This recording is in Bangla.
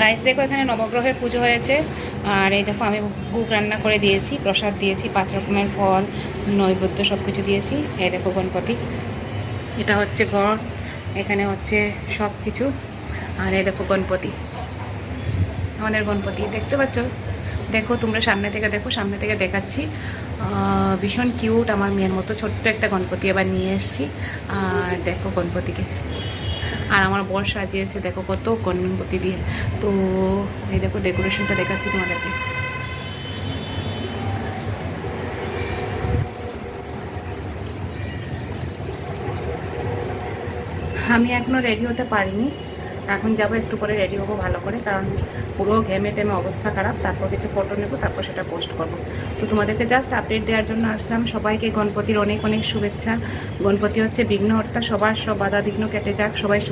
গাইস দেখো এখানে নবগ্রহের পুজো হয়েছে। আর এই দেখো আমি ভোগ রান্না করে দিয়েছি, প্রসাদ দিয়েছি, 5 রকমের ফল, নৈবেদ্য সব কিছু দিয়েছি। এই দেখো গণপতি, এটা হচ্ছে ঘর, এখানে হচ্ছে সব কিছু। আর এই দেখো গণপতি, আমাদের গণপতি দেখতে পাচ্ছ। দেখো তোমরা সামনে থেকে দেখো, সামনে থেকে দেখাচ্ছি। ভীষণ কিউট, আমার মেয়ের মতো ছোট্ট একটা গণপতি এবার নিয়ে এসেছি। আর দেখো গণপতিকে, আর আমার বর সাজিয়েছে দেখো কত গণপতি দিয়ে। তো এই দেখো ডেকোরেশনটা দেখাচ্ছি তোমাদেরকে। আমি এখনও রেডি হতে পারিনি, এখন যাব একটু পরে রেডি হবো ভালো করে, কারণ পুরো ঘেমে টেমে অবস্থা খারাপ। তারপর কিছু ফটো নেবো, তারপর সেটা পোস্ট করবো। তো তোমাদেরকে জাস্ট আপডেট দেওয়ার জন্য আসলাম। সবাইকে গণপতির অনেক অনেক শুভেচ্ছা। গণপতি হচ্ছে বিঘ্নহর্তা, সবার সব বাধা বিঘ্ন কেটে যাক, সবাই